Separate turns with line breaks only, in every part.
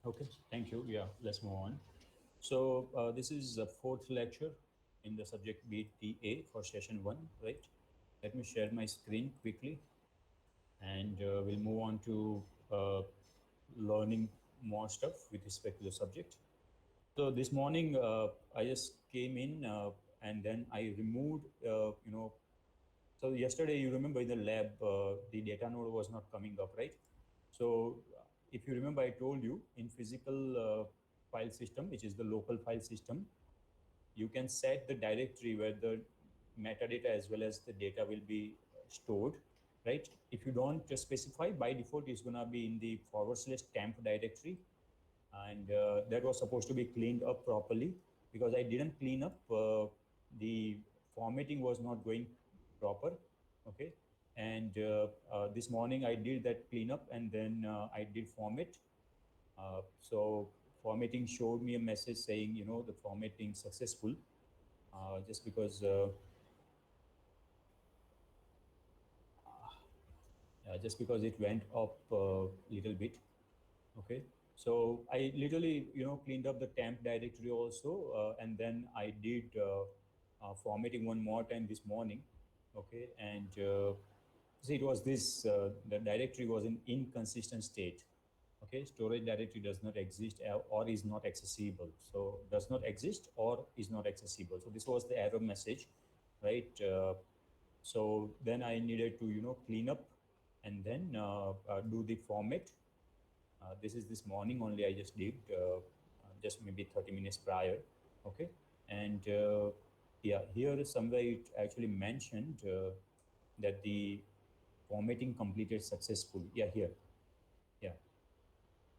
Okay, thank you. Yeah, let's move on. So this is the fourth lecture in the subject BTA for session one, right? Let me share my screen quickly, and we'll move on to learning more stuff with respect to the subject. So this morning, I just came in and then I removed, so yesterday, you remember in the lab, the data node was not coming up, right? So if you remember, I told you in physical file system, which is the local file system, you can set the directory where the metadata as well as the data will be stored, right? If you don't specify, by default, it's going to be in the /temp directory. And that was supposed to be cleaned up properly because I didn't clean up. The formatting was not going proper. Okay. And this morning I did that cleanup and then I did format. So formatting showed me a message saying, the formatting successful, just because it went up a little bit. Okay. So I literally, cleaned up the temp directory also, and then I did formatting one more time this morning. Okay. And see, it was this, the directory was in inconsistent state. Okay. Storage directory does not exist or is not accessible. So does not exist or is not accessible. So this was the error message, right? So then I needed to, clean up and then do the format. This is this morning only I just did, just maybe 30 minutes prior. Okay. And yeah, here somewhere it actually mentioned that the formatting completed successfully. Yeah, here. Yeah.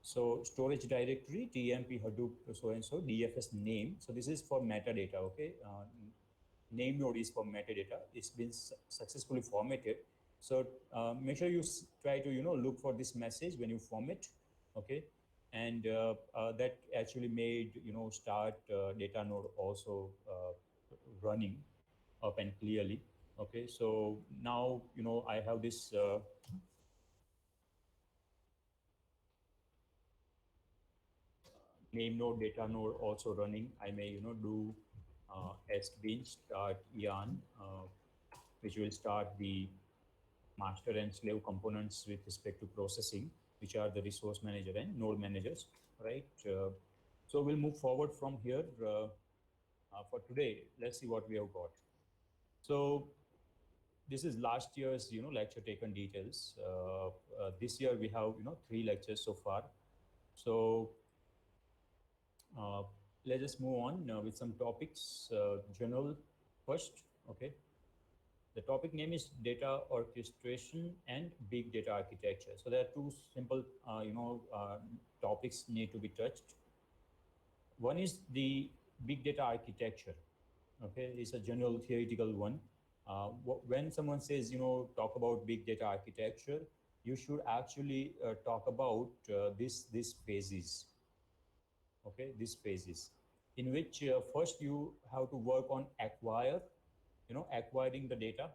So storage directory, TMP Hadoop, so and so, DFS name. So this is for metadata. Okay. Name node is for metadata. It's been successfully formatted. So make sure you try to look for this message when you format. Okay. And that actually made start data node also running up and clearly. Okay. So now I have this name node, data node also running. I may do sbin start yarn, which will start the master and slave components with respect to processing, which are the resource manager and node managers, right? So we'll move forward from here. For today, let's see what we have got. So this is last year's lecture taken details. This year we have three lectures so far. So uh, let's just move on with some topics. General first, okay. The topic name is data orchestration and big data architecture. So there are two simple, topics need to be touched. One is the big data architecture. Okay, it's a general theoretical one. When someone says, talk about big data architecture, you should actually talk about this phases. Okay, these phases in which first you have to work on acquiring the data.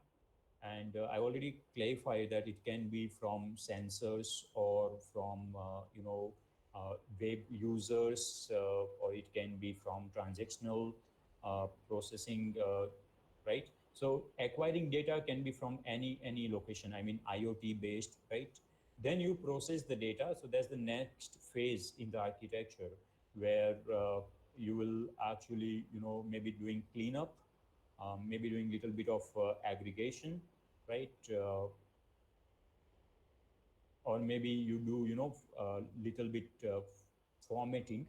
And I already clarified that it can be from sensors or from web users, or it can be from transactional processing, right? So acquiring data can be from any location. I mean IoT based, right? Then you process the data. So that's the next phase in the architecture where you will actually maybe doing cleanup, maybe doing little bit of aggregation, right? Or maybe you do little bit formatting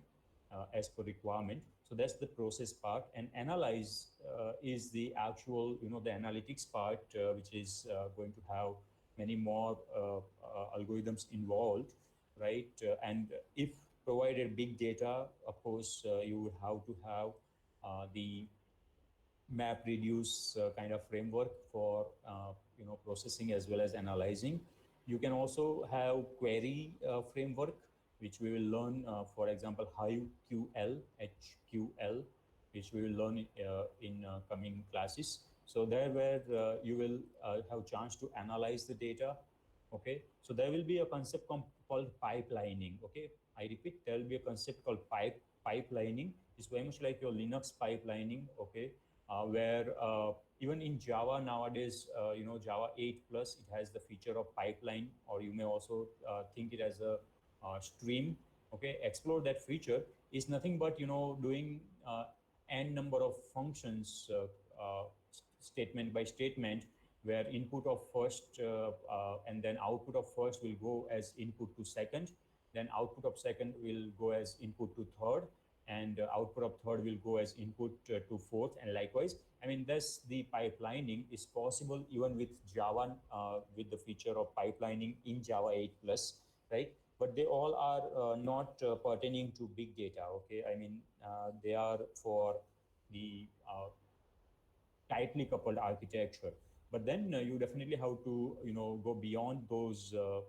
as per requirement. So that's the process part, and analyze is the actual the analytics part, which is going to have many more algorithms involved, right? And if provided big data, of course you would have to have the map reduce kind of framework for processing as well as analyzing. You can also have query framework, which we will learn, for example, HQL, which we will learn in coming classes. So there where you will have chance to analyze the data, Okay, so there will be a concept called pipelining. Okay, I repeat, there will be a concept called pipelining. It's very much like your Linux pipelining. Okay, where even in Java nowadays, Java 8 plus, it has the feature of pipeline, or you may also think it as a stream. Okay, explore that feature is nothing but doing n number of functions, statement by statement, where input of first and then output of first will go as input to second, then output of second will go as input to third, and output of third will go as input to fourth, and likewise. I mean, thus the pipelining is possible even with Java, with the feature of pipelining in Java 8 plus, right? But they all are not pertaining to big data. Okay, I mean, they are for the tightly coupled architecture. But then you definitely have to go beyond those uh,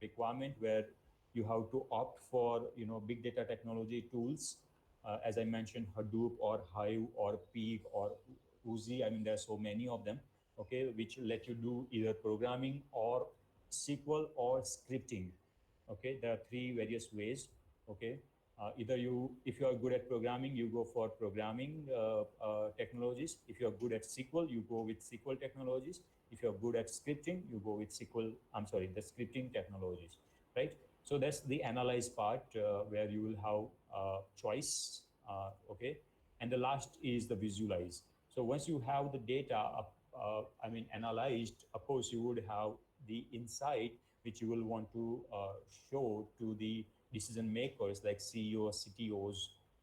requirement, where you have to opt for big data technology tools, as I mentioned, Hadoop or Hive or Peak or Uzi. I mean, there are so many of them. Okay, which let you do either programming or SQL or scripting. Okay, there are three various ways. Okay, either you, if you are good at programming, you go for programming technologies. If you are good at SQL, you go with SQL technologies. If you are good at scripting, you go with SQL, I'm sorry, the scripting technologies, right? So that's the analyze part, where you will have choice. Okay, and the last is the visualize. So once you have the data I mean, analyzed, of course you would have the insight which you will want to show to the decision makers like CEOs, CTOs,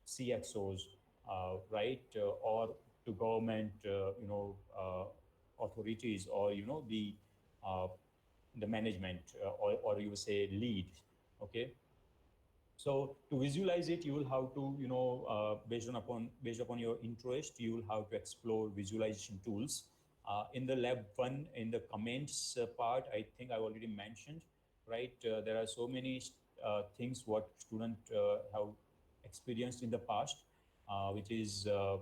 CXOs, right, or to government, authorities, or uh, the management, or you say lead. Okay, so to visualize it, you will have to, based upon your interest, you will have to explore visualization tools. In the lab one, in the comments part, I think I already mentioned, right? There are so many things what student have experienced in the past, which is a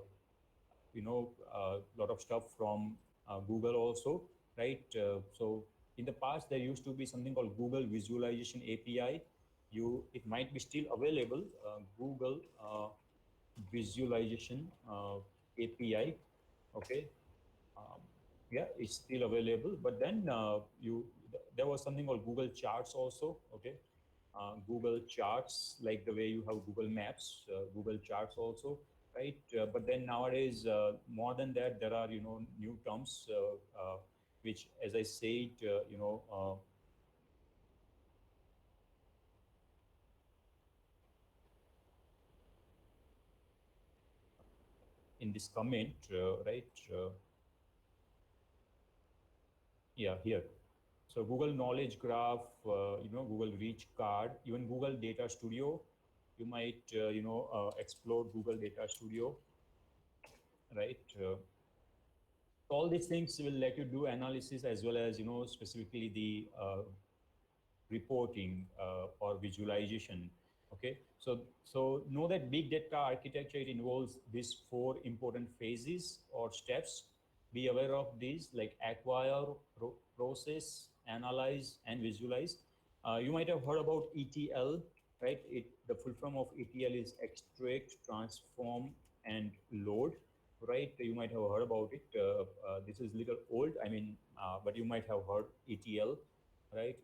lot of stuff from Google also, right? So in the past, there used to be something called Google Visualization API. It might be still available, Google Visualization API. Okay, um, yeah, it's still available. But then there was something called Google Charts also. Okay, Google Charts, like the way you have Google Maps, Google Charts also, right? But then nowadays, more than that, there are new terms, which, as I said, in this comment, right? Yeah, here. So Google Knowledge Graph, Google Reach Card, even Google Data Studio. You might, explore Google Data Studio, right? All these things will let you do analysis, as well as specifically the reporting or visualization. Okay, so know that big data architecture, it involves these four important phases or steps. Be aware of these, like acquire, process, analyze, and visualize. You might have heard about ETL, right? The full form of ETL is extract, transform, and load, right? You might have heard about it. This is little old, I mean, but you might have heard ETL, right?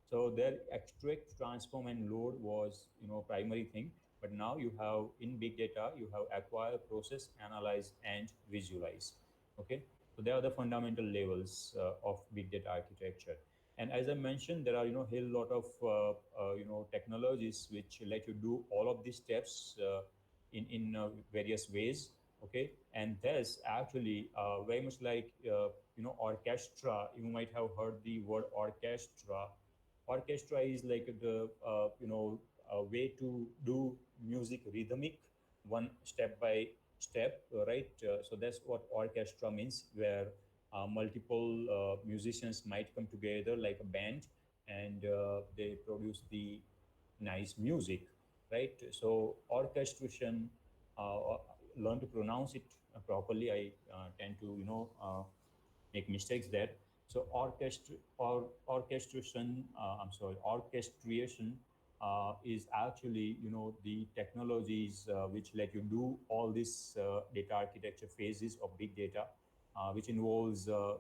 So their extract, transform, and load was primary thing. But now you have, in big data, you have acquire, process, analyze, and visualize. Okay, so they are the fundamental levels of big data architecture. And as I mentioned, there are a lot of technologies which let you do all of these steps in various ways. Okay, and there's actually very much like orchestra. You might have heard the word orchestra. Orchestra is like the a way to do music rhythmic, one step by step, right? So that's what orchestra means, where multiple musicians might come together like a band, and they produce the nice music, right? So orchestration, learn to pronounce it properly. I tend to make mistakes there. So orchestration, I'm sorry, orchestration is actually, the technologies which let you do all these data architecture phases of big data, which involves, the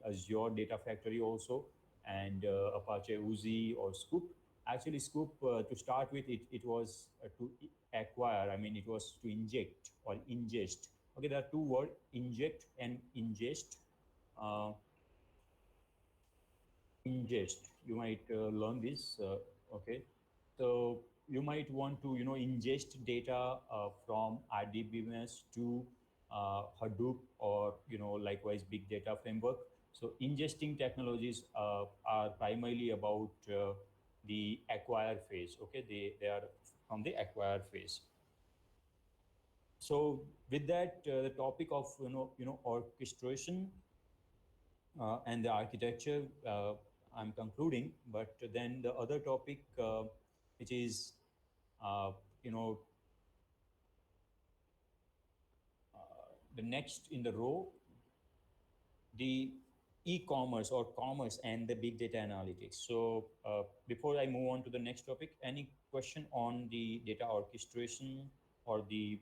Azure Data Factory also, and Apache Uzi or Scoop. Actually, Scoop, to start with, it was to acquire, I mean, it was to inject or ingest. Okay, there are two words, inject and ingest. Uh, ingest, you might learn this. Okay, so you might want to ingest data from RDBMS to Hadoop, or likewise big data framework. So ingesting technologies are primarily about the acquire phase. Okay, they are from the acquire phase. So with that, the topic of orchestration and the architecture, I'm concluding. But then the other topic, which is, uh, you know, the next in the row, the e-commerce or commerce and the big data analytics. So before I move on to the next topic, any question on the data orchestration or the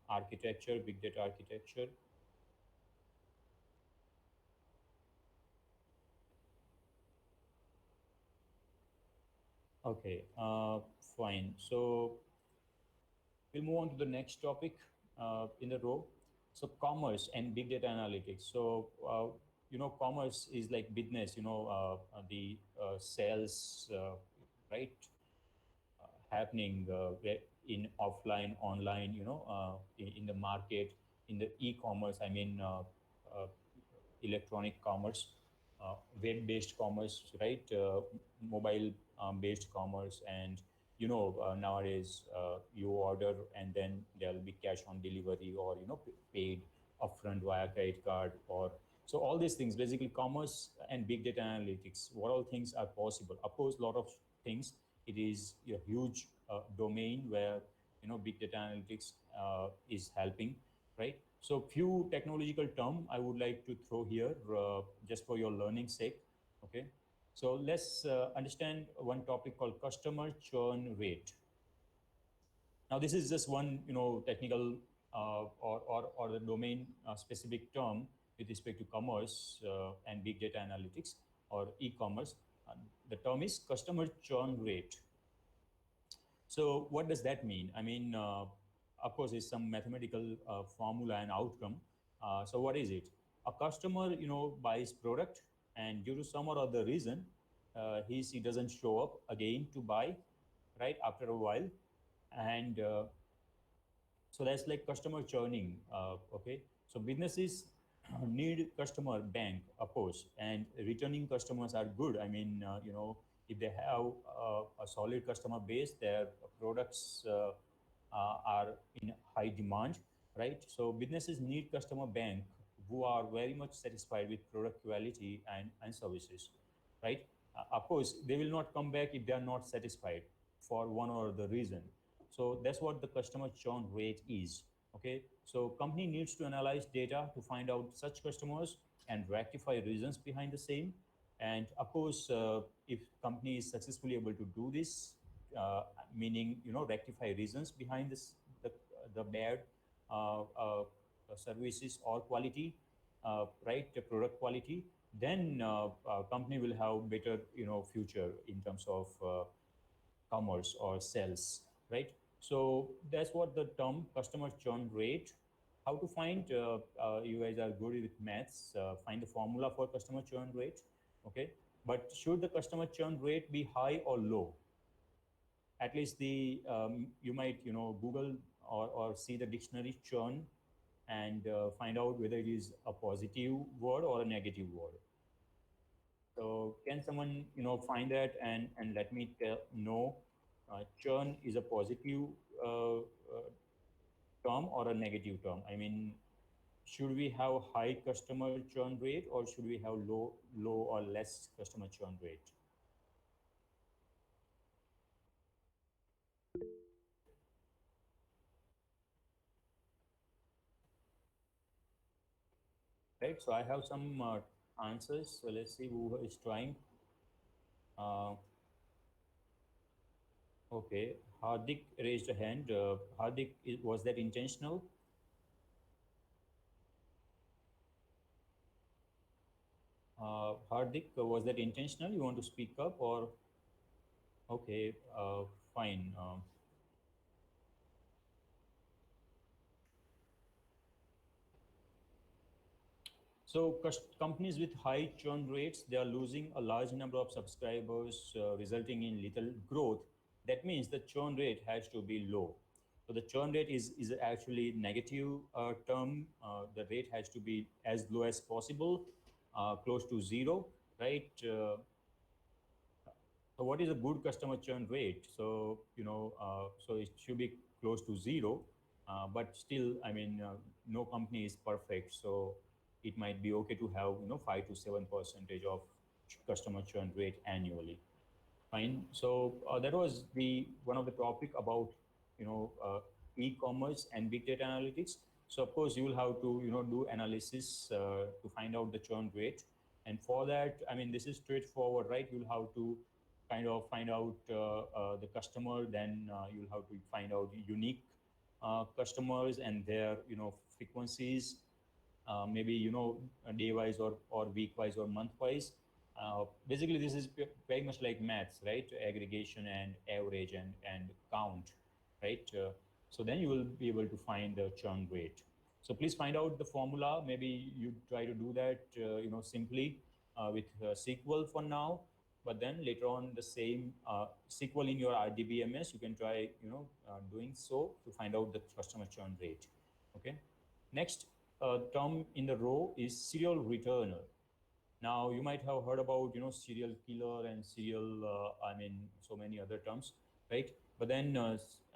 architecture, big data architecture? Okay, fine. So we'll move on to the next topic in the row. So commerce and big data analytics. So commerce is like business. The sales, right, happening in offline, online. In the market, in the e-commerce. I mean, electronic commerce, web-based commerce, right? Mobile-based commerce, and nowadays you order and then there will be cash on delivery, or paid upfront via credit card, or so all these things. Basically, commerce and big data analytics. What all things are possible? Of course, a lot of things. It is a huge domain where big data analytics is helping, right? So few technological term I would like to throw here just for your learning sake. Okay, so let's understand one topic called customer churn rate. Now this is just one technical or the domain specific term with respect to commerce and big data analytics or e-commerce. The term is customer churn rate. So what does that mean? I mean, of course, it's some mathematical formula and outcome. So what is it? A customer, buys product, and due to some or other reason, he doesn't show up again to buy, right, after a while, and so that's like customer churning. Okay, so businesses need customer bank, of course, and returning customers are good. I mean, if they have a solid customer base, their products are in high demand, right? So businesses need customer bank who are very much satisfied with product quality and services, right? Of course, they will not come back if they are not satisfied for one or the reason. So that's what the customer churn rate is. Okay, so company needs to analyze data to find out such customers and rectify reasons behind the same. And of course, if company is successfully able to do this, meaning rectify reasons behind this, the bad services or quality, right, the product quality, then company will have better future in terms of commerce or sales, right? So that's what the term customer churn rate. How to find? You guys are good with maths. Find the formula for customer churn rate. Okay, but should the customer churn rate be high or low? At least the you might Google or see the dictionary churn and find out whether it is a positive word or a negative word. So can someone find that and let me know churn is a positive term or a negative term? I mean, should we have high customer churn rate or should we have low or less customer churn rate? Right. So I have some answers. So let's see who is trying. Uh, okay, Hardik raised a hand. Hardik, was that intentional? Hardik, was that intentional? You want to speak up or okay? Fine. So companies with high churn rates, they are losing a large number of subscribers, resulting in little growth. That means the churn rate has to be low. So the churn rate is actually negative term. The rate has to be as low as possible, close to zero, right? So what is a good customer churn rate? So so it should be close to zero, but still, I mean, no company is perfect. So it might be okay to have 5 to 7% of customer churn rate annually. Fine. So that was the one of the topic about you know uh, e-commerce and big data analytics. So of course you will have to do analysis to find out the churn rate, and for that, I mean, this is straightforward, right? You'll have to kind of find out the customer, then you'll have to find out unique customers and their frequencies, maybe day wise or week wise or month wise. Basically, this is very much like maths, right? Aggregation and average and count, right? So then you will be able to find the churn rate. So please find out the formula. Maybe you try to do that, simply with SQL for now. But then later on, the same SQL in your RDBMS, you can try, doing so to find out the customer churn rate. Okay. Next term in the row is serial returner. Now you might have heard about serial killer and serial I mean so many other terms, right? But then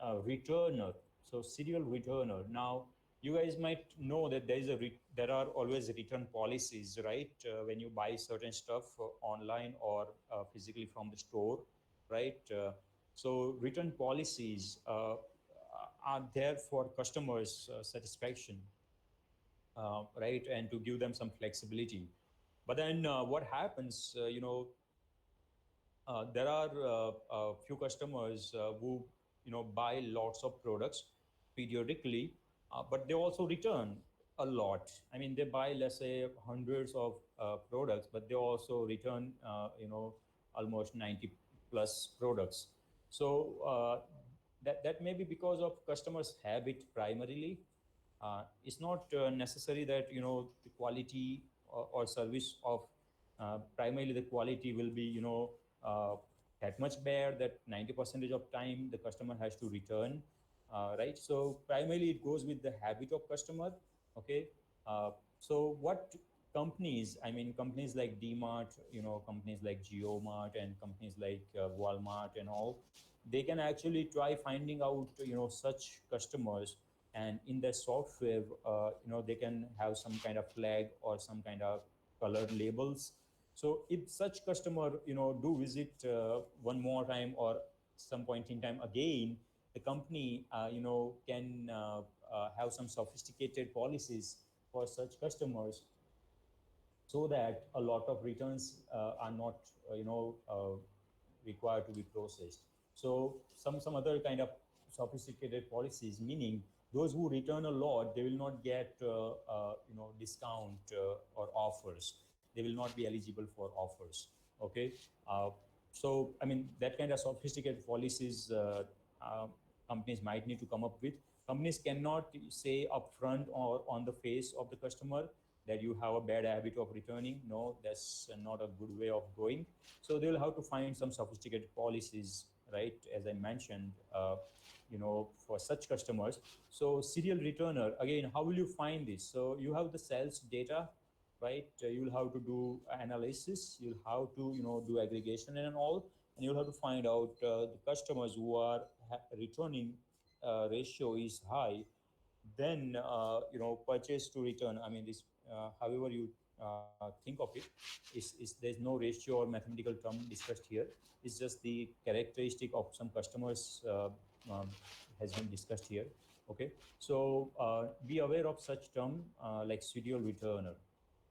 returner, so serial returner. Now you guys might know that there are always return policies, right? When you buy certain stuff online or physically from the store, right? So return policies are there for customers' satisfaction, right? And to give them some flexibility. But then what happens, there are a few customers who, buy lots of products periodically, but they also return a lot. I mean, they buy, let's say, hundreds of products, but they also return, almost 90 plus products. So that may be because of customers' habit primarily. It's not necessary that the quality or service of primarily the quality will be uh, that much bad that 90% of time the customer has to return, right? So primarily it goes with the habit of customer. Okay. So what companies, I mean, companies like DMart, companies like GeoMart and companies like Walmart and all, they can actually try finding out such customers, and in their software they can have some kind of flag or some kind of color labels. So if such customer do visit one more time or some point in time again, the company can have some sophisticated policies for such customers, so that a lot of returns are not required to be processed. So some other kind of sophisticated policies, meaning those who return a lot, they will not get discount or offers. They will not be eligible for offers. Okay. uh, so I mean that kind of sophisticated policies companies might need to come up with. Companies cannot say upfront or on the face of the customer that you have a bad habit of returning. No, that's not a good way of going. So they will have to find some sophisticated policies, right? As I mentioned, for such customers. So serial returner, again, how will you find this? So you have the sales data, right? You'll have to do analysis. You'll have to, do aggregation and all, and you'll have to find out the customers who are returning ratio is high. Then purchase to return, I mean this however you think of it, is there's no ratio or mathematical term discussed here. It's just the characteristic of some customers has been discussed here. Okay. So be aware of such term like serial returner.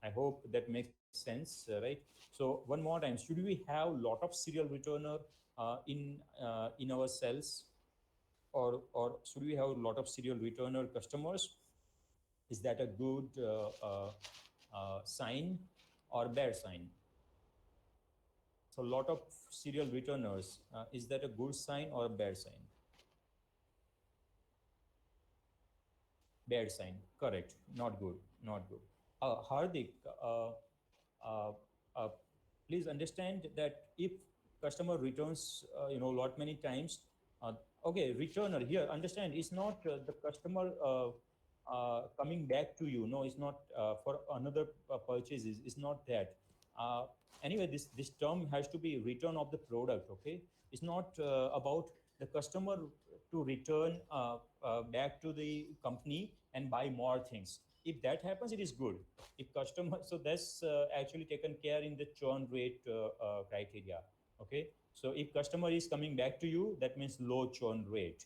I hope that makes sense, right? So one more time, should we have lot of serial returner in our cells, or should we have a lot of serial returner customers? Is that a good sign or bad sign? So lot of serial returners, is that a good sign or a bad sign? Bad sign, correct. Not good, not good. Hardik, uh, uh, please understand that if customer returns, lot many times, uh, okay, returner here, understand, it's not the customer coming back to you. No, it's not for another purchases. It's not that. Uh, anyway, this term has to be return of the product. Okay, it's not about the customer to return back to the company and buy more things. If that happens, it is good. If customer, so that's actually taken care in the churn rate criteria. Okay, so if customer is coming back to you, that means low churn rate.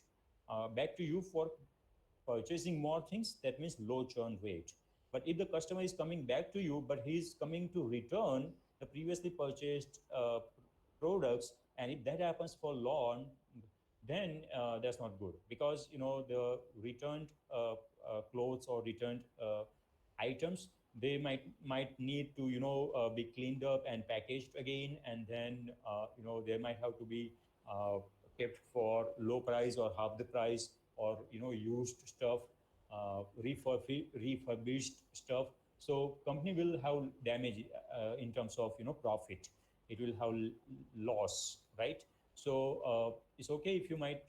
Back to you for purchasing more things, that means low churn rate. But if the customer is coming back to you, but he is coming to return the previously purchased products, and if that happens for long, then that's not good, because the returned clothes or returned items, they might need to be cleaned up and packaged again, and then they might have to be uh, kept for low price or half the price, or used stuff, refurbished stuff. So company will have damage in terms of profit. It will have loss, right? So it's okay if you might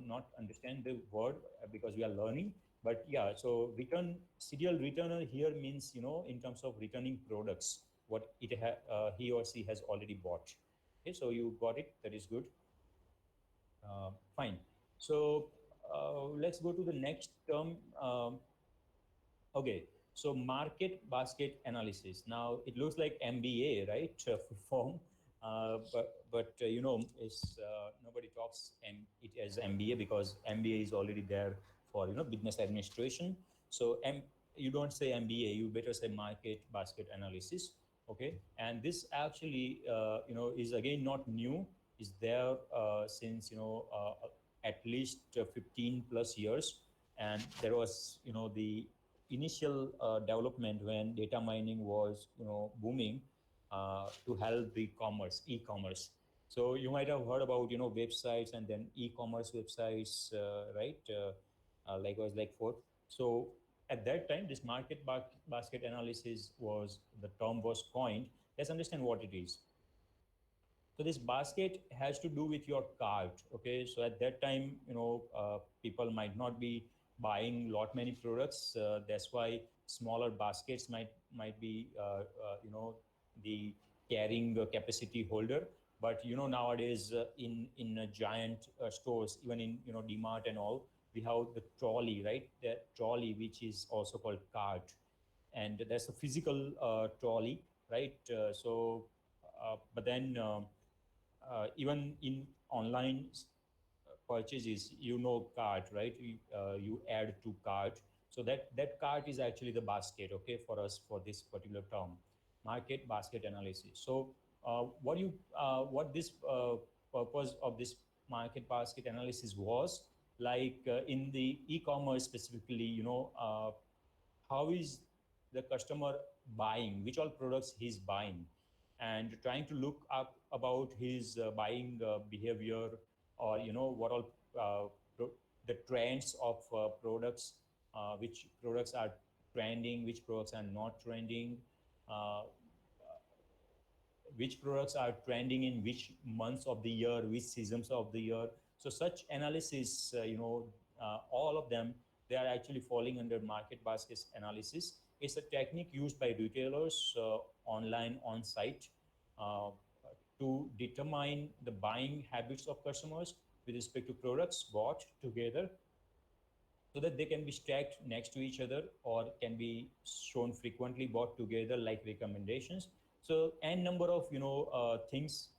not understand the word, because we are learning. But yeah, so return, serial returner here means in terms of returning products what he or she has already bought. Okay, so you got it. That is good. Fine. So let's go to the next term. Okay, so market basket analysis. Now it looks like MBA, right? Form, but it's nobody talks it as MBA, because MBA is already there for business administration. So you don't say MBA, you better say market basket analysis. Okay, and this actually is again not new. Is there since at least 15 plus years, and there was the initial development when data mining was booming to help the e-commerce. So you might have heard about websites, and then e-commerce websites, right? Likewise, like forth. So at that time, this basket analysis was the term was coined. Let's understand what it is. So this basket has to do with your cart. Okay, so at that time, people might not be buying lot many products. That's why smaller baskets might be the carrying capacity holder. But nowadays, in giant stores, even in DMart and all, we have the trolley, right? The trolley, which is also called cart, and that's a physical trolley, right? But then even in online purchases, cart, right? You add to cart, so that cart is actually the basket. Okay, for us, for this particular term, market basket analysis. So what this purpose of this market basket analysis was, like in the e-commerce specifically, how is the customer buying, which all products he's buying, and trying to look up about his buying behavior, or what all the trends of products, which products are trending, which products are not trending, uh, which products are trending in which months of the year, which seasons of the year. So such analysis, all of them, they are actually falling under market baskets analysis. It's a technique used by retailers online, on site, uh, to determine the buying habits of customers with respect to products bought together, so that they can be stacked next to each other, or can be shown frequently bought together, like recommendations. So n number of things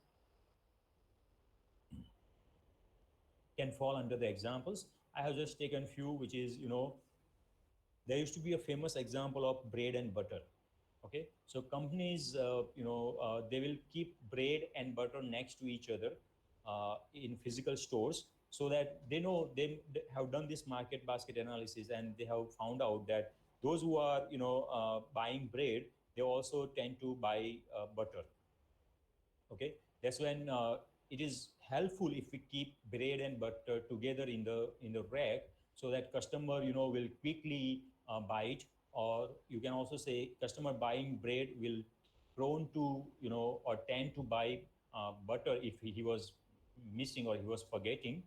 can fall under the examples. I have just taken few, which is there used to be a famous example of bread and butter. Okay, so companies, they will keep bread and butter next to each other in physical stores, so that they know they have done this market basket analysis, and they have found out that those who are buying bread, they also tend to buy butter. Okay, that's when it is helpful if we keep bread and butter together in the rack, so that customer will quickly buy it. Or you can also say customer buying bread will prone to or tend to buy butter if he was missing or he was forgetting.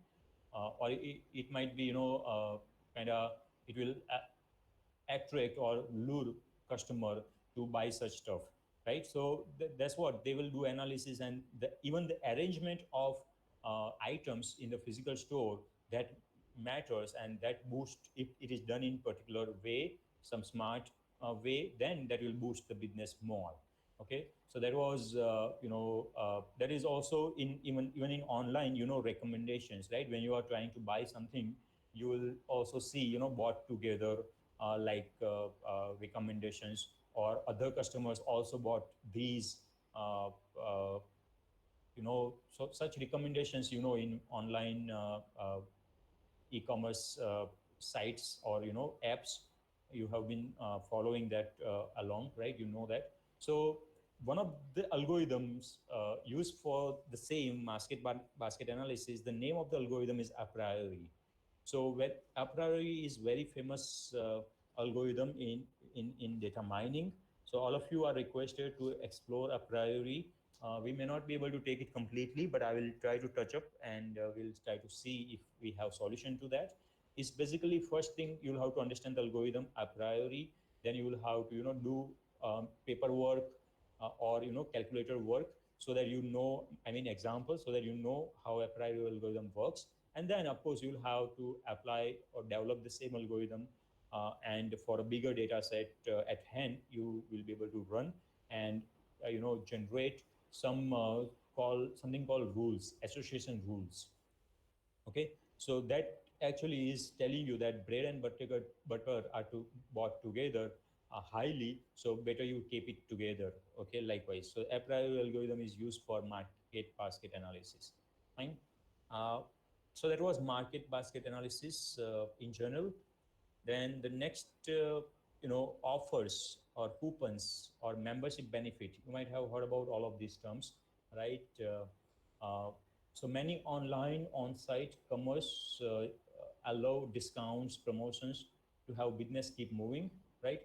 Or it might be kind of, it will attract or lure customer to buy such stuff, right? So that's what they will do analysis. And even the arrangement of items in the physical store, that matters, and that boost, if it is done in particular way, some smart way, then that will boost the business more. Okay, so that was that is also in even in online recommendations, right? When you are trying to buy something, you will also see bought together, recommendations, or other customers also bought these uh, uh, so such recommendations in online e-commerce sites, or apps. You have been following that along, right? You know that. So one of the algorithms used for the same basket analysis, the name of the algorithm is a priori. So a priori is very famous algorithm in data mining. So all of you are requested to explore a priori. We may not be able to take it completely, but I will try to touch up, and we'll try to see if we have solution to that. It's basically, first thing, you'll have to understand the algorithm a priori. Then you will have to do paperwork or calculator work, so that I mean examples, so that how a priori algorithm works. And then of course you'll have to apply or develop the same algorithm, and for a bigger data set at hand, you will be able to run and generate something called rules, association rules. Okay, so that actually is telling you that bread and butter are bought together highly, so better you keep it together. Okay, likewise, so a priori algorithm is used for market basket analysis. Fine. uh, so that was market basket analysis in general. Then the next offers or coupons or membership benefit, you might have heard about all of these terms, right? So many online on-site commerce allow discounts, promotions, to have business keep moving, right?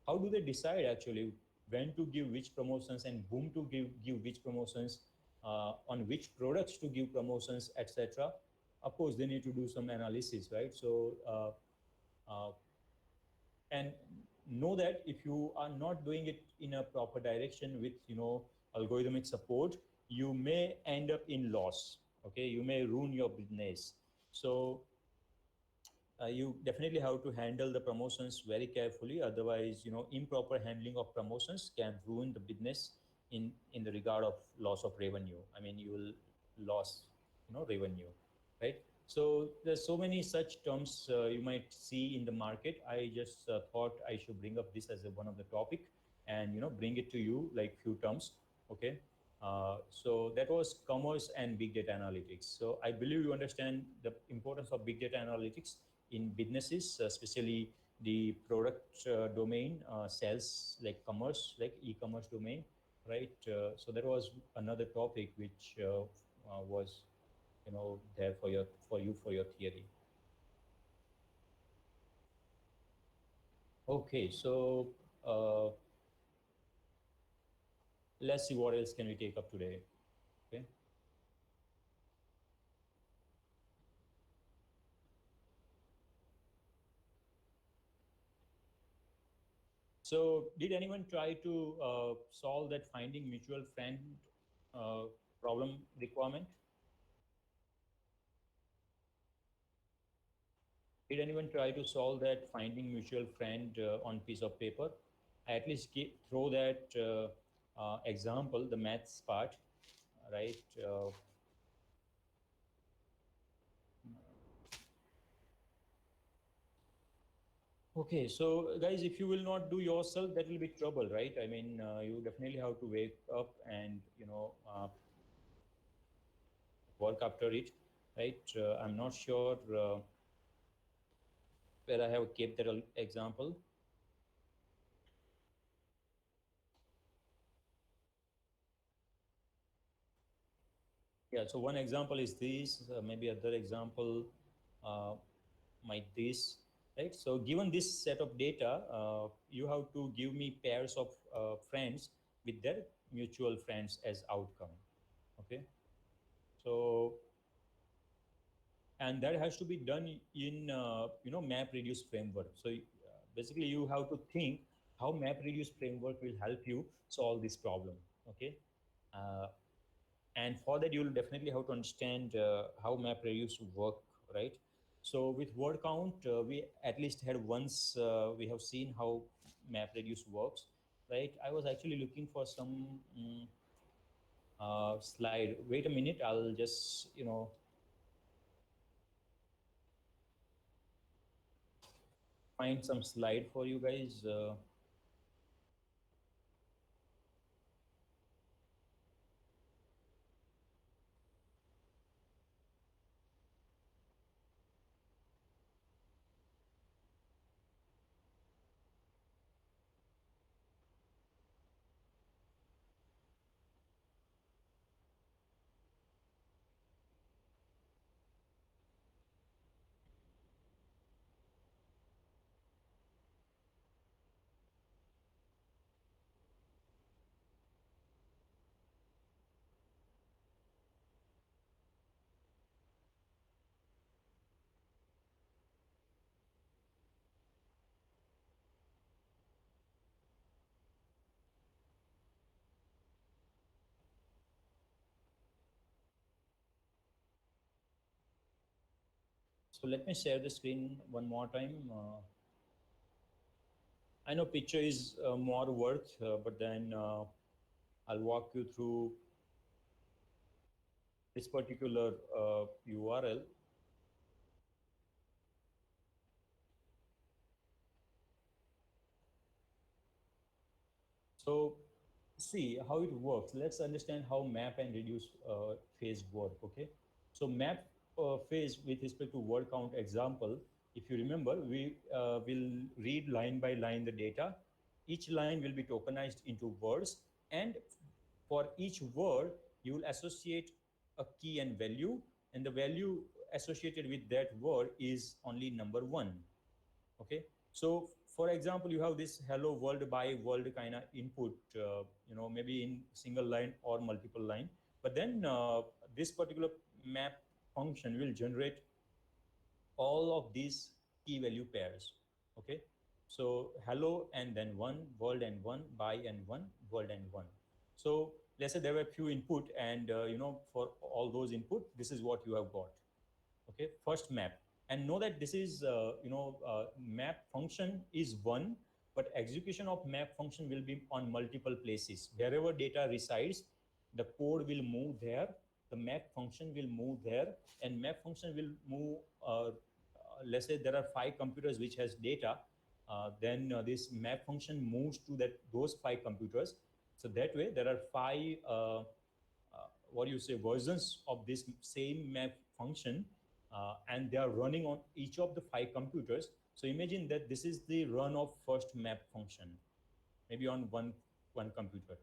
How do they decide actually when to give which promotions and whom to give which promotions, on which products to give promotions, etc.? Of course, they need to do some analysis, right? So uh, and know that if you are not doing it in a proper direction with algorithmic support, you may end up in loss. Okay, you may ruin your business. So you definitely have to handle the promotions very carefully. Otherwise, improper handling of promotions can ruin the business in the regard of loss of revenue. I mean, you will lose revenue, right? So there's so many such terms you might see in the market. I just thought I should bring up this as one of the topic, and bring it to you, like few terms. Okay. So that was commerce and big data analytics. So I believe you understand the importance of big data analytics in businesses, especially the product domain, sales, like commerce, like e-commerce domain, right? So that was another topic which was there for your theory. Okay, so uh, let's see what else can we take up today. Okay. So did anyone try to solve that finding mutual friend uh, problem requirement? Did anyone try to solve that finding mutual friend on piece of paper? I at least throw that example, the maths part, right? Okay, so guys, if you will not do yourself, that will be trouble, right? I mean, you definitely have to wake up and work after it, right? I'm not sure where I have kept that example. Yeah, so one example is this, maybe other example uh, might this, right? So given this set of data, you have to give me pairs of friends with their mutual friends as outcome. Okay, so and that has to be done in map reduce framework. So basically you have to think how map reduce framework will help you solve this problem. Okay, uh, and for that you will definitely have to understand how MapReduce work, right? So with word count, we at least had once we have seen how MapReduce works, right? I was actually looking for some slide. Wait a minute, I'll just find some slide for you guys. So let me share the screen one more time. I know picture is more worth, but then I'll walk you through this particular URL. So see how it works. Let's understand how map and reduce phase work. Okay. So map phase with respect to word count example. If you remember, we will read line by line the data. Each line will be tokenized into words, and for each word, you will associate a key and value, and the value associated with that word is only number one. Okay, so for example, you have this hello world by world kind of input, maybe in single line or multiple line, but then this particular map function will generate all of these key value pairs. Okay, so hello and then one, world and one, by and one, world and one. So let's say there were few input, and for all those input, this is what you have got. Okay, first map, and know that this is map function is one, but execution of map function will be on multiple places. Wherever data resides, the code will move there, the map function will move there, and map function will move let's say there are 5 computers which has data, then this map function moves to that those 5 computers. So that way there are five what do you say versions of this same map function, and they are running on each of the 5 computers. So imagine that this is the run of first map function, maybe on one computer.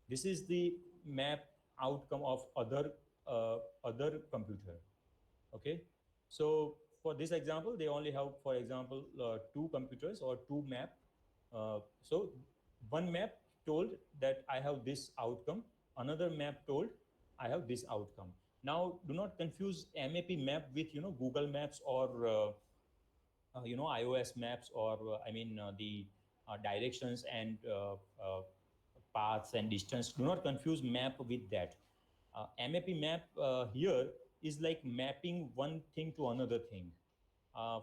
This is the map outcome of other computer. Okay, so for this example, they only have, for example, 2 computers or 2 map. So one map told that I have this outcome, another map told I have this outcome. Now do not confuse map map with Google Maps or iOS maps, or the directions and paths and distance. Do not confuse map with that. MAP map here is like mapping one thing to another thing.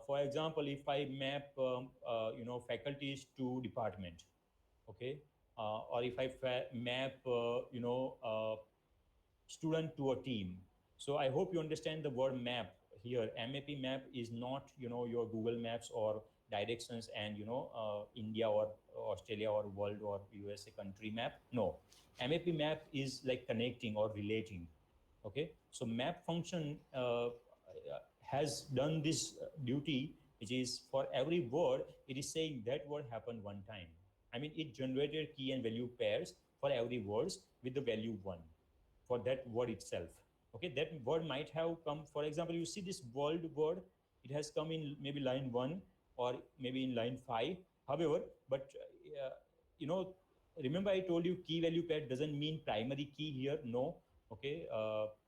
For example, if I map faculties to department, okay, or if I map student to a team. So I hope you understand the word map here. MAP map is not your Google Maps or directions and India or Australia or world or USA country map. No, map map is like connecting or relating. Okay, so map function has done this duty, which is for every word it is saying that word happened one time. I mean, it generated key and value pairs for every words with the value 1 for that word itself. Okay, that word might have come, for example, you see this world word, it has come in maybe line 1 or maybe in line 5. However, but you know remember I told you key value pair doesn't mean primary key here. No. Okay,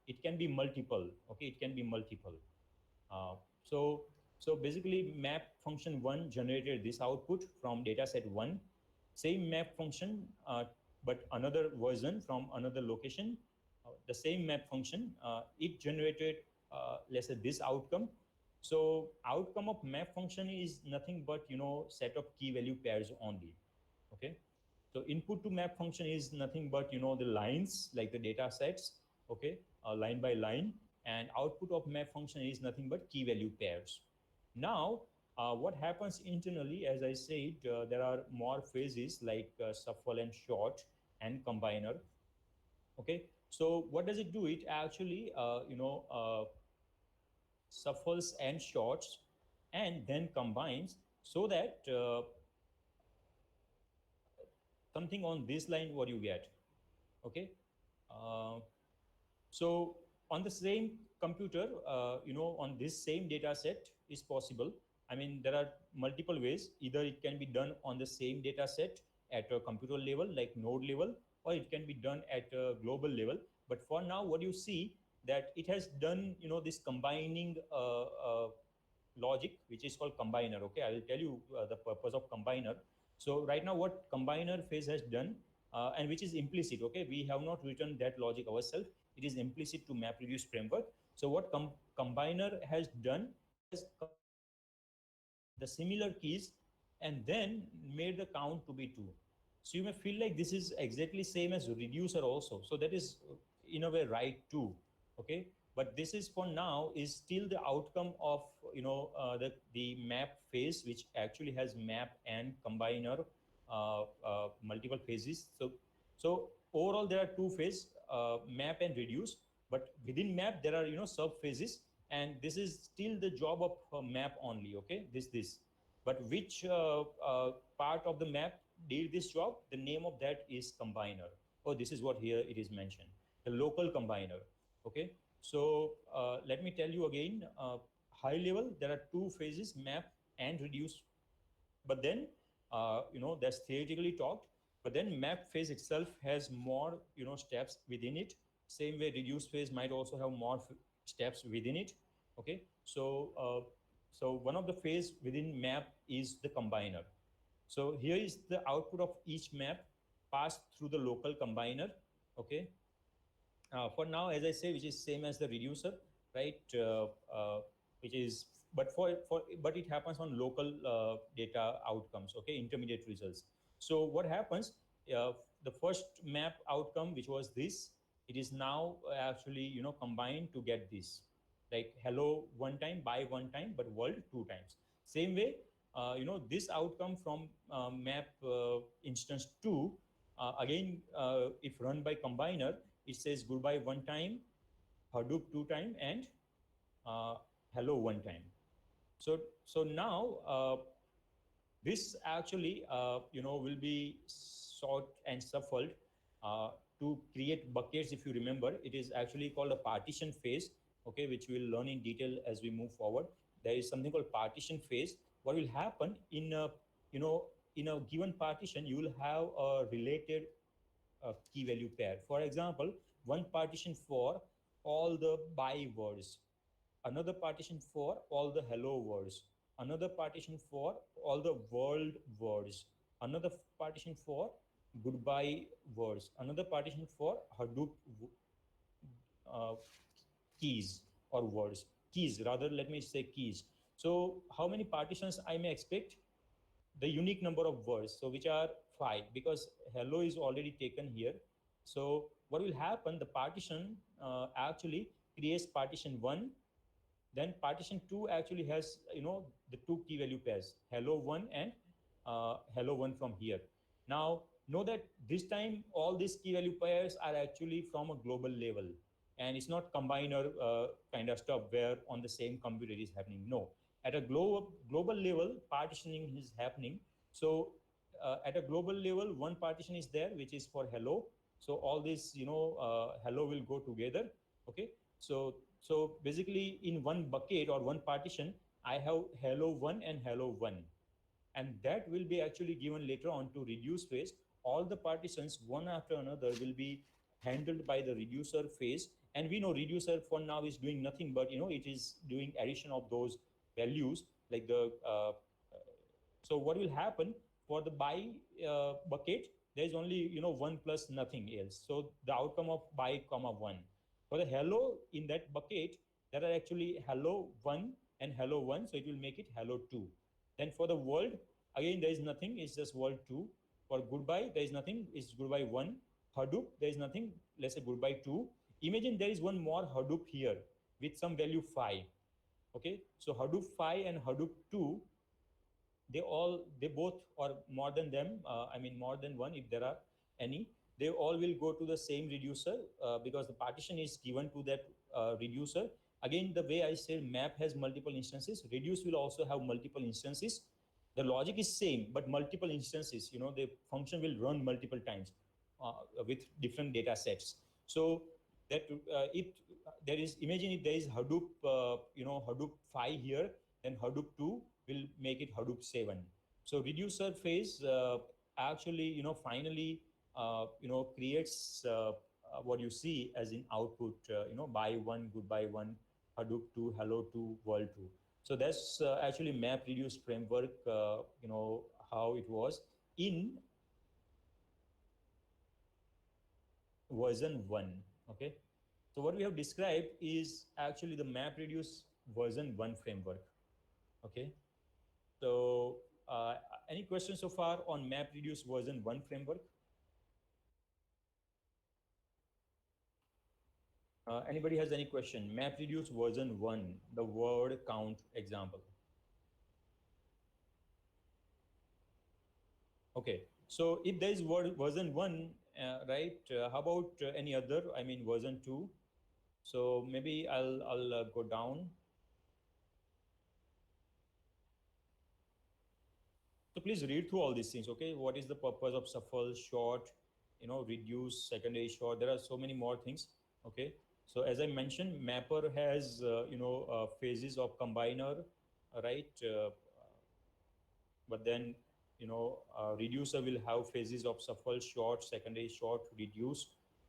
it can be multiple. Okay, it can be multiple. uh, so so basically map function 1 generated this output from data set 1. Same map function, but another version from another location. The same map function, it generated, let's say, this outcome. So outcome of map function is nothing but set of key value pairs only. Okay, so input to map function is nothing but the lines like the data sets. Okay, line by line. And output of map function is nothing but key value pairs. Now what happens internally, as I said, there are more phases like shuffle and sort and combiner. Okay, so what does it do? It actually shuffles and sorts and then combines, so that something on this line what you get. Okay, uh, so on the same computer, on this same data set is possible. I mean, there are multiple ways. Either it can be done on the same data set at a computer level, like node level, or it can be done at a global level. But for now, what you see that it has done, this combining logic, which is called combiner. Okay, I will tell you the purpose of combiner. So right now, what combiner phase has done, and which is implicit. Okay, we have not written that logic ourselves. It is implicit to MapReduce framework. So what combiner has done, it has the similar keys and then made the count to be 2. So you may feel like this is exactly same as reducer also. So that is in a way right too. Okay, but this is for now is still the outcome of the map phase, which actually has map and combiner multiple phases. So overall there are two phases, map and reduce. But within map there are sub phases, and this is still the job of map only. Okay, this but which part of the map did this job, the name of that is combiner. Oh, this is what here it is mentioned, the local combiner. Okay, so let me tell you again, high level there are two phases, map and reduce. But then that's theoretically taught. But then map phase itself has more steps within it. Same way reduce phase might also have more steps within it. Okay, so one of the phase within map is the combiner. So here is the output of each map passed through the local combiner. Okay, for now, as I say, which is same as the reducer, right? Which is, but it happens on local data outcomes. Okay, intermediate results. So what happens? Uh, the first map outcome, which was this, it is now actually combined to get this, like hello one time, by one time, but world two times. Same way, this outcome from map instance two, again, if run by combiner, it says goodbye one time, Hadoop two time, and uh, hello one time. So now this actually will be sort and shuffled to create buckets. If you remember, it is actually called a partition phase. Okay, which we'll learn in detail as we move forward. There is something called partition phase. What will happen in a you know in a given partition, you will have a related key value pair. For example, one partition for all the by words, another partition for all the hello words, another partition for all the world words, another partition for goodbye words, another partition for Hadoop uh, keys or words. Keys, rather, let me say keys. So, how many partitions I may expect? The unique number of words, so which are 5, because hello is already taken here. So what will happen, the partition actually creates partition 1, then partition 2 actually has, the two key value pairs, hello 1 and hello 1 from here. Now, know that this time all these key value pairs are actually from a global level, and it's not combiner kind of stuff where on the same computer it is happening. No, at a global level, partitioning is happening. So at a global level, one partition is there, which is for hello. So all this, hello will go together. Okay. So basically, in one bucket or one partition, I have hello 1 and hello 1, and that will be actually given later on to reduce phase. All the partitions one after another will be handled by the reducer phase, and we know reducer for now is doing nothing but it is doing addition of those values, like the so what will happen for the by bucket, there is only 1 plus nothing else, so the outcome of by comma 1. For the hello in that bucket, there are actually hello 1 and hello 1, so it will make it hello 2. Then for the world, again there is nothing, it's just world 2. For goodbye, there is nothing, it's goodbye 1. Hadoop, there is nothing, let's say goodbye 2. Imagine there is one more Hadoop here with some value 5. Okay, so Hadoop 5 and Hadoop 2, they both, or more than them, I mean more than one if there are any, they all will go to the same reducer, because the partition is given to that reducer. Again, the way I said, map has multiple instances, reduce will also have multiple instances. The logic is same, but multiple instances, the function will run multiple times with different data sets. So that if there is, imagine if there is Hadoop, Hadoop 5 here, then Hadoop 2 will make it Hadoop 7. So reducer phase actually, finally, creates what you see as in output, by 1, goodbye 1, Hadoop 2, hello 2, world 2. So that's actually map reduce framework, how it was in version 1. Okay. So what we have described is actually the MapReduce version 1 framework. Okay. So any questions so far on MapReduce version 1 framework? Anybody has any question? MapReduce version 1, the word count example. Okay. So if there is version 1, right, how about any other, I mean version 2? So maybe I'll go down. So please read through all these things, okay? What is the purpose of shuffle, short, reduce, secondary short? There are so many more things, okay? So as I mentioned, mapper has, phases of combiner, right? But then, reducer will have phases of shuffle, short, secondary short, reduce,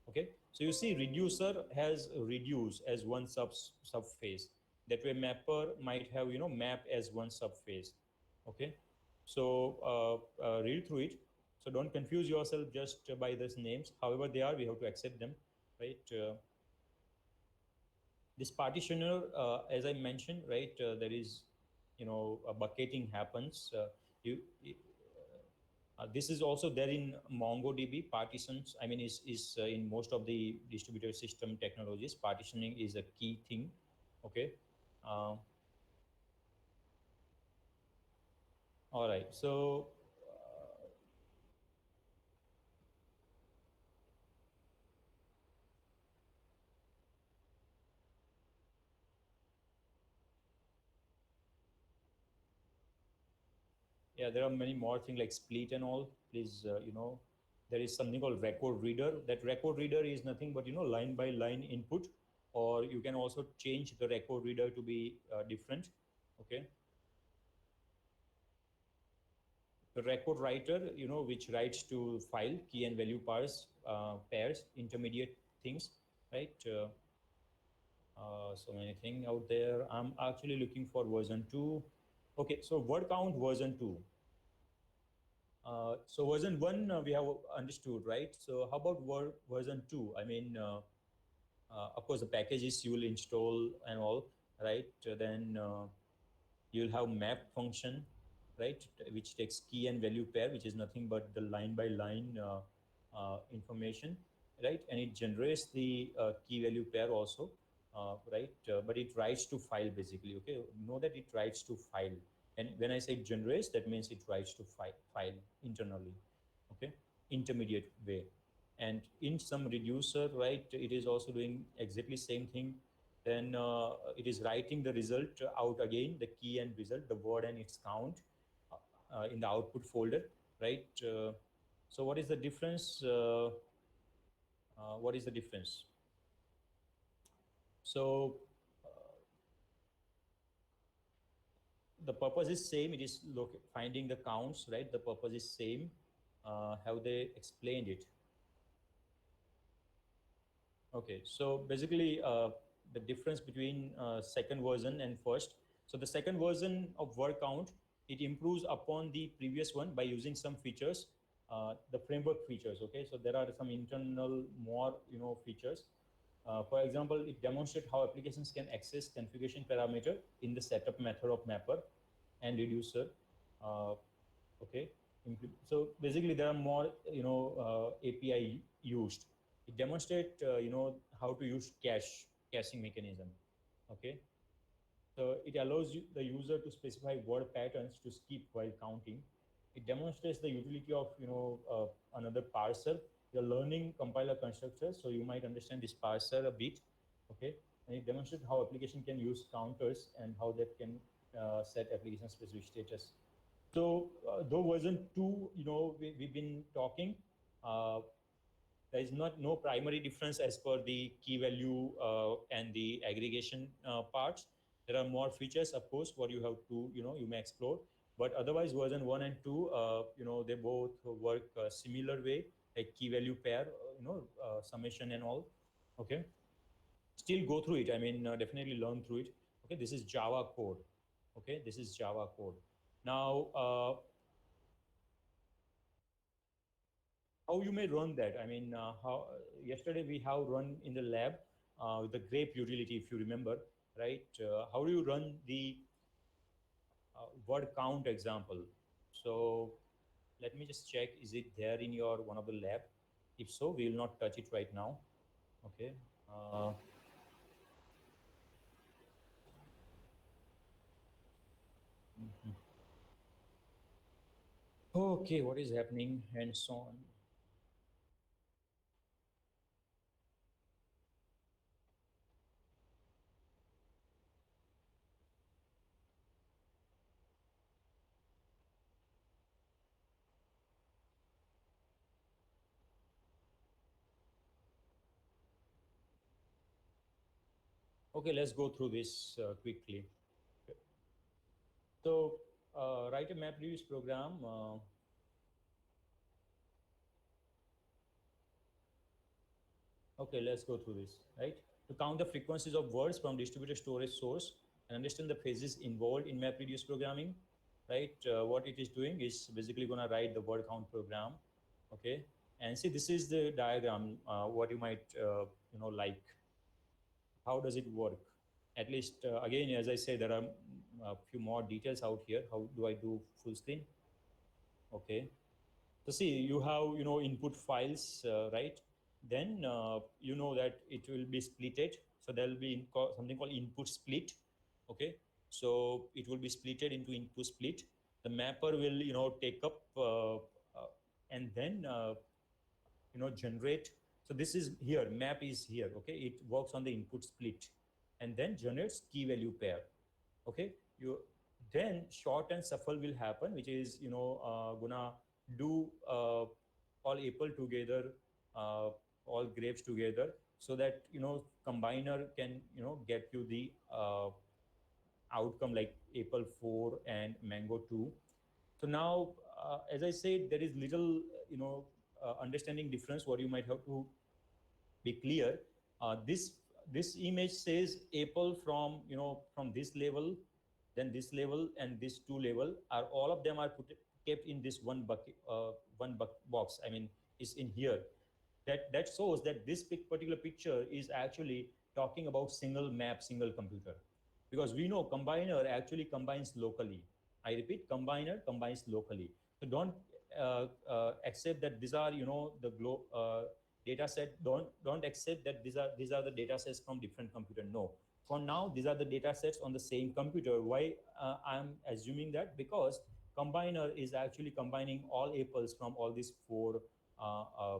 okay? So you see reducer has reduce as one subphase. That way mapper might have, map as one subphase, okay? So read through it. So don't confuse yourself just by these names. However they are, we have to accept them, right? This partitioner, as I mentioned, right, there is, a bucketing happens. This is also there in MongoDB. Partitions, I mean, is in most of the distributed system technologies. Partitioning is a key thing, okay? All right, so yeah, there are many more things like split and all. Please, there is something called record reader. That record reader is nothing but, line by line input, or you can also change the record reader to be different, okay? The record writer, which writes to file key and value pairs, intermediate things, right? So many things out there. I'm actually looking for version 2. Okay, so word count version 2. So version 1 we have understood, right? So how about version 2? I mean, of course, the packages you will install and all, right? Then you'll have map function, right, which takes key and value pair, which is nothing but the line by line information, right? And it generates the key value pair also. right? But it writes to file basically. Okay, know that it writes to file, and when I say generates, that means it writes to file internally. Okay, intermediate way. And in some reducer, right, it is also doing exactly same thing. Then it is writing the result out again, the key and result, the word and its count in the output folder, right? So what is the difference? What is the difference? So the purpose is same. It is finding the counts, right? The purpose is same. How they explained it. Okay, so basically the difference between second version and first. So the second version of word count, it improves upon the previous one by using some features, the framework features. Okay, so there are some internal more features. For example, it demonstrates how applications can access configuration parameter in the setup method of mapper and reducer. Uh, okay, so basically there are more API used. It demonstrate how to use caching mechanism. Okay, so it allows the user to specify word patterns to skip while counting. It demonstrates the utility of another parser. You're learning compiler constructors, so you might understand this parser a bit. Okay, and it demonstrates how application can use counters and how that can set application specific status. So though version 2, we've been talking, uh, there is not no primary difference as per the key value and the aggregation parts. There are more features, of course, what you have to, you may explore. But otherwise, version 1 and 2, they both work similar way, like key value pair, summation and all. Okay. Still go through it. I mean, definitely learn through it. Okay. This is Java code. Okay. This is Java code. Now, how you may run that. I mean, how yesterday we have run in the lab the grape utility, if you remember, right? How do you run the word count example? So let me just check, is it there in your one of the lab? If so, we will not touch it right now. Okay. Uh, mhm. Okay, what is happening and so on. Okay, let's go through this quickly. So write a MapReduce program. Okay, let's go through this, right? To count the frequencies of words from distributed storage source and understand the phases involved in MapReduce programming, right? What it is doing is basically going to write the word count program, okay? And see, this is the diagram, what you might, like. How does it work? At least, again, as I say, there are a few more details out here. How do I do full screen? Okay. So see, you have input files, right? Then you know that it will be splitted. So there will be something called input split. Okay, so it will be splitted into input split. The mapper will take up and then generate. So this is here, map is here. Okay, it works on the input split and then generates key value pair. Okay, you then short and shuffle will happen, which is gonna do all apple together, uh, all grapes together, so that combiner can get you the outcome like apple 4 and mango 2. So now, as I said, there is little understanding difference what you might have to be clear. This image says apple from from this level, then this level, and this two level are all of them are kept in this one bucket, box. I mean, is in here. That shows that this particular picture is actually talking about single map, single computer, because we know combiner actually combines locally. I repeat, combiner combines locally. So don't accept that these are the data set. Don't accept that these are the data sets from different computer. No, for now these are the data sets on the same computer. Why I'm assuming that? Because combiner is actually combining all apples from all these four uh, uh,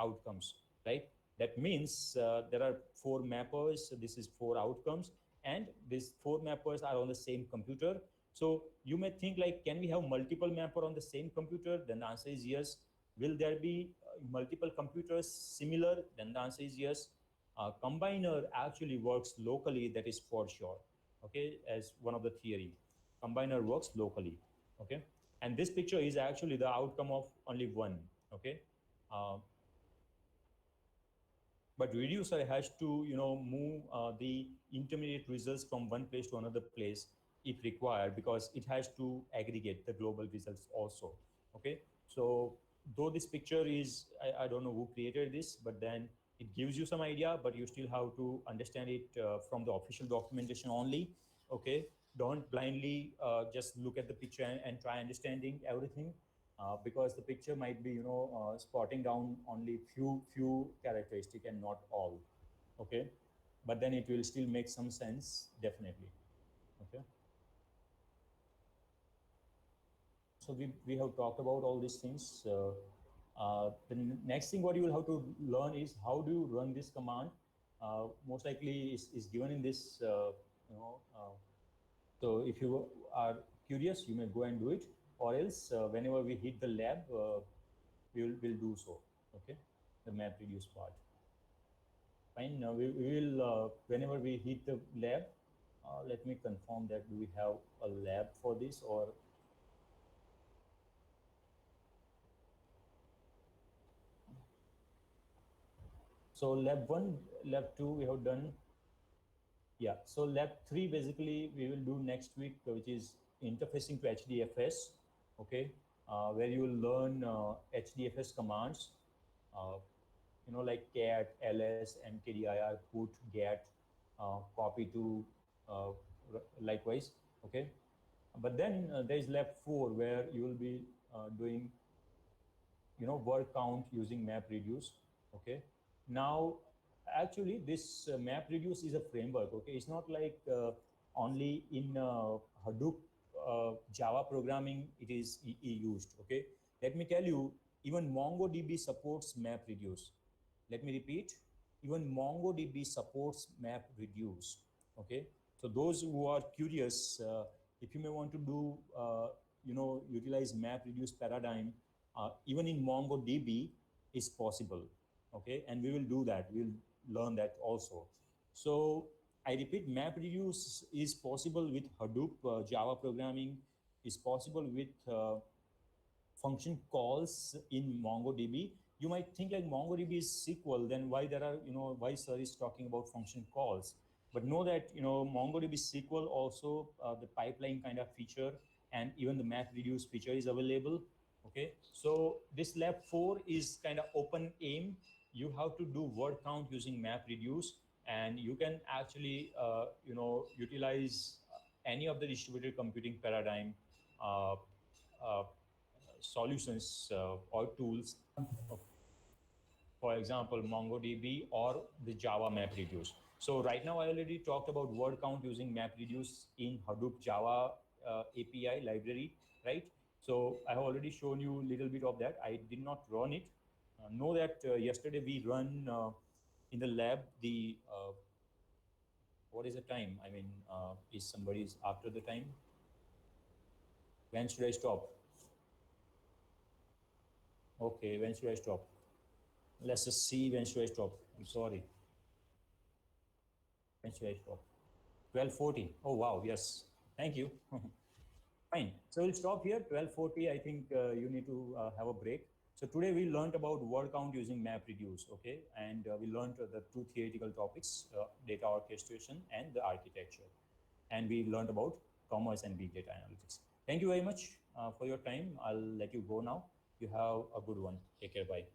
outcomes, right? That means there are four mappers. This is four outcomes, and these four mappers are on the same computer. So you may think like, can we have multiple mapper on the same computer? Then the answer is yes. Will there be multiple computers similar? Then the answer is yes. Combiner actually works locally, that is for sure. Okay, as one of the theory, combiner works locally. Okay, and this picture is actually the outcome of only one. Okay, uh, but reducer has to move the intermediate results from one place to another place if required, because it has to aggregate the global results also. Okay, so though this picture is, I don't know who created this, but then it gives you some idea, but you still have to understand it from the official documentation only. Okay, don't blindly just look at the picture and try understanding everything, because the picture might be spotting down only few characteristic and not all. Okay, but then it will still make some sense, definitely. Okay, so we have talked about all these things. The next thing what you will have to learn is how do you run this command. Most likely is given in this you know so if you are curious, you may go and do it, or else whenever we hit the lab, we'll do so. Okay, the map reduce part. Fine. Now we will whenever we hit the lab. Let me confirm that do we have a lab for this, or so lab one, lab two we have done. Yeah. So lab three basically we will do next week, which is interfacing to HDFS. Okay, where you will learn HDFS commands. Uh, like cat, ls, mkdir, put, get, copy to, uh, likewise. Okay, but then there is lab 4 where you will be doing word count using map reduce. Okay, now actually this map reduce is a framework. Okay, it's not like only in Hadoop Java programming it is used. Okay, let me tell you, even MongoDB supports map reduce. Let me repeat, even MongoDB supports map reduce. Okay, so those who are curious, if you may want to do utilize map reduce paradigm, even in MongoDB is possible. Okay, and we will do that. We'll learn that also. So I repeat, MapReduce is possible with Hadoop Java programming, is possible with function calls in MongoDB. You might think like MongoDB is SQL, then why there are, why sir is talking about function calls? But know that, MongoDB SQL also, the pipeline kind of feature and even the MapReduce feature is available. Okay, so this lab 4 is kind of open aim. You have to do word count using MapReduce, and you can actually, utilize any of the distributed computing paradigm uh, uh, solutions or tools, for example, MongoDB or the Java MapReduce. So right now, I already talked about word count using MapReduce in Hadoop Java API library, right? So I have already shown you a little bit of that. I did not run it. Know that yesterday we run in the lab the, what is the time? I mean, is somebody's after the time? When should I stop? Okay, when should I stop? Let's just see when should I stop. I'm sorry. When should I stop? 12:40. Oh wow, yes. Thank you. Fine. So we'll stop here. 12:40. I think you need to have a break. So today we learned about word count using MapReduce. Okay, and we learned the two theoretical topics: data orchestration and the architecture. And we learned about commerce and big data analytics. Thank you very much for your time. I'll let you go now. You have a good one. Take care. Bye.